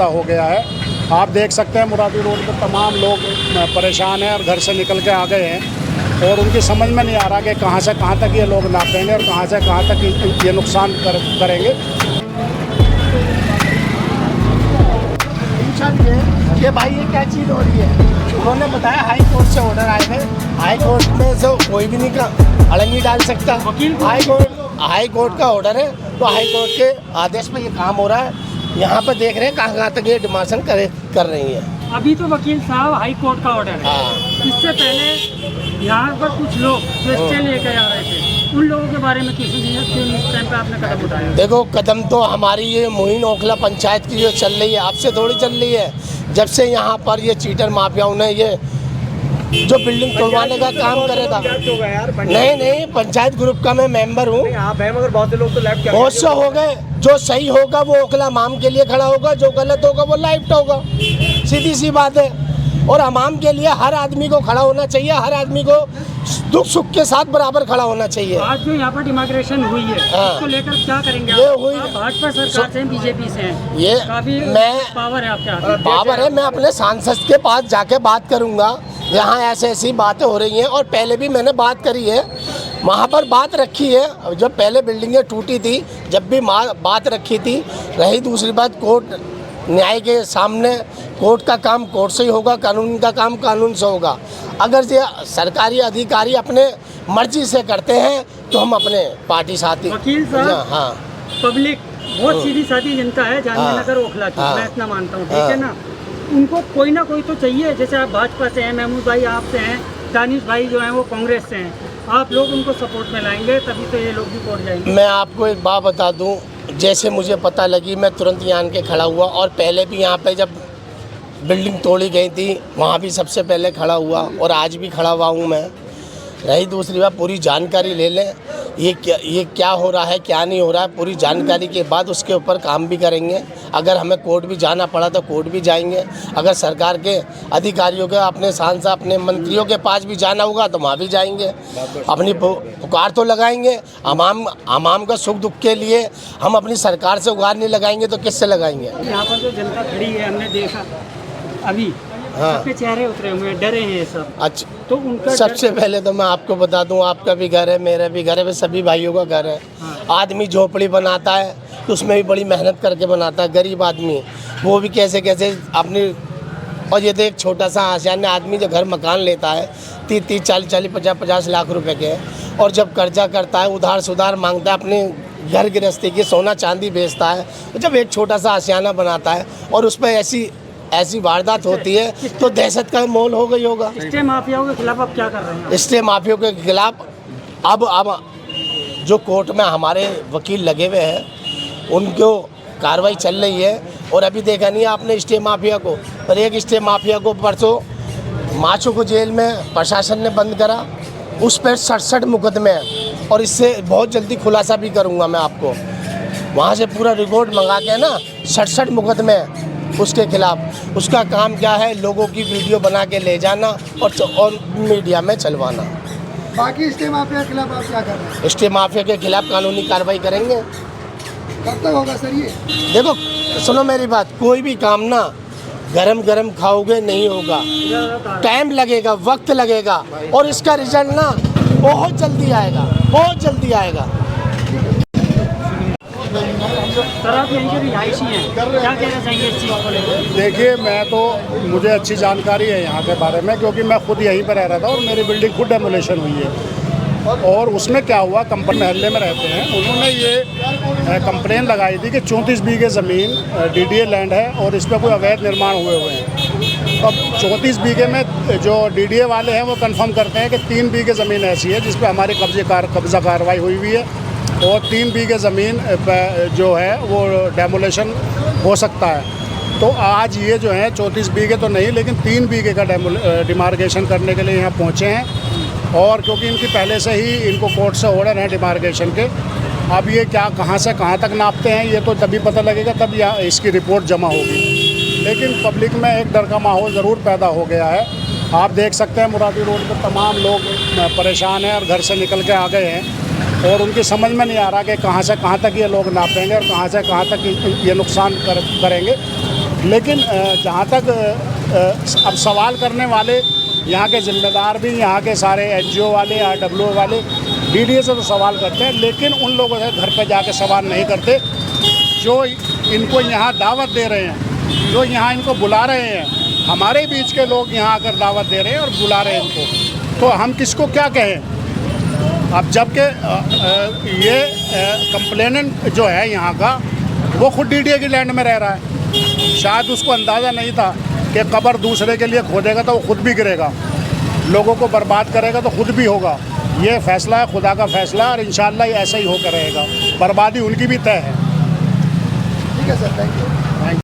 हो गया है। आप देख सकते हैं मुरादी रोड पर तमाम लोग परेशान हैं और घर से निकल के आ गए हैं और उनकी समझ में नहीं आ रहा कि कहां से कहां तक ये लोग नापेंगे और कहां से कहां तक ये नुकसान करेंगे। कि भाई ये क्या चीज़ हो रही है, उन्होंने बताया हाई कोर्ट से ऑर्डर आए थे। हाई कोर्ट में से कोई भी नहीं का अड़ंगी डाल सकता। हाई कोर्ट का ऑर्डर है तो हाई कोर्ट के आदेश पे ये काम हो रहा है। यहाँ पर देख रहे हैं कहाँ तक ये डिमांड कर रही है। अभी तो वकील साहब हाई कोर्ट का ऑर्डर है। इससे पहले यहाँ पर कुछ लोग जो स्टे लेकर आ रहे थे, उन लोगों के बारे में किसी टाइम पे आपने कदम उठाया? देखो, कदम तो हमारी ये मोइन ओखला पंचायत की जो चल रही है, आपसे थोड़ी चल रही है। जब से यहाँ पर ये चीटर माफियाओं ने ये जो बिल्डिंग तोड़वाने का काम करे था। नहीं, पंचायत ग्रुप का मैं मेंबर हूँ। मगर बहुत से लोग तो लेफ्ट बहुत से हो गए। जो सही होगा वो ओखला माम के लिए खड़ा होगा, जो गलत होगा वो लेफ्ट होगा। सीधी सी बात है। और अवाम के लिए हर आदमी को खड़ा होना चाहिए, हर आदमी को दुख सुख के साथ बराबर खड़ा होना चाहिए। आज जो यहाँ पर डिमार्केशन हुई है, उसको लेकर क्या करेंगे? ये हुई भाजपा सरकार से, बीजेपी से हैं। ये काफी पावर है आपके हाथ में। पावर है। मैं अपने सांसद के पास जाके बात करूंगा। यहाँ ऐसी बातें हो रही हैं और पहले भी मैंने बात करी है, वहाँ पर बात रखी है। जब पहले बिल्डिंगें टूटी थी, जब भी बात रखी थी। रही दूसरी बात, कोर्ट न्याय के सामने कोर्ट का काम कोर्ट से ही होगा, कानून का काम कानून से होगा। अगर ये सरकारी अधिकारी अपने मर्जी से करते हैं तो हम अपने पार्टी साथी। वकील साहब, हाँ, पब्लिक बहुत सीधी सादी जनता है जानवी नगर ओखला की, मैं इतना मानता हूँ, ठीक है ना। उनको कोई ना कोई तो चाहिए। जैसे आप भाजपा से हैं, महमूद भाई आप से हैं, दानिश भाई जो हैं वो कांग्रेस से हैं। आप लोग उनको सपोर्ट में लाएंगे तभी तो ये लोग भी वोट जाएंगे। मैं आपको एक बात बता दूं, जैसे मुझे पता लगी मैं तुरंत यहाँ आन के खड़ा हुआ। और पहले भी यहाँ पे जब बिल्डिंग तोड़ी गई थी वहाँ भी सबसे पहले खड़ा हुआ और आज भी खड़ा हुआ हूँ मैं। रही दूसरी बात, पूरी जानकारी ले लें ये क्या हो रहा है, क्या नहीं हो रहा है। पूरी जानकारी के बाद उसके ऊपर काम भी करेंगे। अगर हमें कोर्ट भी जाना पड़ा तो कोर्ट भी जाएंगे। अगर सरकार के अधिकारियों के, अपने सांसद, अपने मंत्रियों के पास भी जाना होगा तो वहाँ भी जाएंगे। अपनी पुकार तो लगाएंगे। आवाम का सुख दुख के लिए हम अपनी सरकार से गुहार नहीं लगाएंगे तो किससे लगाएंगे? यहाँ पर जो जनता खड़ी है, हमने देखा अभी सबके चेहरे उतरे हुए हैं, डरे हैं ये सब। अच्छा, तो उनका सबसे पहले तो मैं आपको बता दूं, आपका भी घर है, मेरा भी घर है, सभी भाइयों का घर है। आदमी झोपड़ी बनाता है तो उसमें भी बड़ी मेहनत करके बनाता है। गरीब आदमी वो भी कैसे अपनी, और ये तो एक छोटा सा आसियान आदमी जो घर मकान लेता है 30, 40, 50 लाख रुपए के, और जब कर्जा करता है, उधार सुधार मांगता है, अपने घर गृहस्थी की सोना चांदी बेचता है, जब एक छोटा सा आसियाना बनाता है और उस पर ऐसी वारदात होती है तो दहशत का माहौल हो गई होगा। स्टे माफियाओं के खिलाफ आप क्या कर रहे हैं? स्टे माफियाओं के खिलाफ अब जो कोर्ट में हमारे वकील लगे हुए हैं उनको कार्रवाई चल रही है। और अभी देखा नहीं आपने स्टे माफिया को, पर एक स्टे माफिया को परसों माचो को जेल में प्रशासन ने बंद करा। उस पर 67 मुकदमे हैं और इससे बहुत जल्दी खुलासा भी करूँगा मैं आपको। वहाँ से पूरा रिकॉर्ड मंगा के ना 67 मुकदमे उसके खिलाफ। उसका काम क्या है, लोगों की वीडियो बना के ले जाना और मीडिया में चलवाना। बाकी स्टे माफिया के खिलाफ आप क्या कर रहे हैं? स्टे माफिया के खिलाफ कानूनी कार्रवाई करेंगे। कब तक होगा सर ये? देखो, सुनो मेरी बात, कोई भी काम ना गरम खाओगे नहीं होगा, टाइम लगेगा, वक्त लगेगा, और इसका रिजल्ट ना बहुत जल्दी आएगा। सर, आप यहीं के रिहायशी हैं, क्या कहना चाहिए इस चीज़ को लेकर? देखिए, मुझे अच्छी जानकारी है यहाँ के बारे में, क्योंकि मैं खुद यहीं पर रह रहा था और मेरी बिल्डिंग खुद डेमोलेशन हुई है। और उसमें क्या हुआ, कंपनी महल्ले में रहते हैं, उन्होंने ये कंप्लेन लगाई थी कि 34 बीघे ज़मीन DDA लैंड है और इस पर कोई अवैध निर्माण हुए हैं। अब 34 बीघे में जो DDA वाले हैं वो कंफर्म करते हैं कि 3 बीघे ज़मीन ऐसी है जिस पर हमारी कब्जा कार्रवाई हुई है और 3 बीघे ज़मीन जो है वो डेमोलेशन हो सकता है। तो आज ये जो है 34 बीघे तो नहीं, लेकिन 3 बीघे का डिमार्केशन करने के लिए यहाँ पहुँचे हैं। और क्योंकि इनकी पहले से ही इनको कोर्ट से ऑर्डर हैं डिमार्केशन के, अब ये कहाँ से कहाँ तक नापते हैं ये तो तभी पता लगेगा, तब इसकी रिपोर्ट जमा होगी। लेकिन पब्लिक में एक डर का माहौल ज़रूर पैदा हो गया है। आप देख सकते हैं मुरादी रोड पर तमाम लोग परेशान हैं और घर से निकल के आ गए हैं और उनकी समझ में नहीं आ रहा कि कहाँ से कहाँ तक ये लोग नापेंगे और कहाँ से कहाँ तक ये नुकसान करेंगे। लेकिन जहाँ तक अब सवाल करने वाले यहाँ के ज़िम्मेदार भी, यहाँ के सारे NGO वाले, RWO वाले DDA से तो सवाल करते हैं, लेकिन उन लोगों से घर पे जाके सवाल नहीं करते जो इनको यहाँ दावत दे रहे हैं, जो यहाँ इनको बुला रहे हैं। हमारे बीच के लोग यहाँ आकर दावत दे रहे हैं और बुला रहे हैं इनको, तो हम किसको क्या कहें। अब जबकि ये कंप्लेनेंट जो है यहाँ का, वो खुद DDA की लैंड में रह रहा है। शायद उसको अंदाज़ा नहीं था कि कब्र दूसरे के लिए खोदेगा तो वो खुद भी गिरेगा, लोगों को बर्बाद करेगा तो खुद भी होगा। ये फ़ैसला है खुदा का फ़ैसला, और इंशाअल्लाह ये ऐसा ही होकर रहेगा। बर्बादी उनकी भी तय है। ठीक है सर, थैंक यू।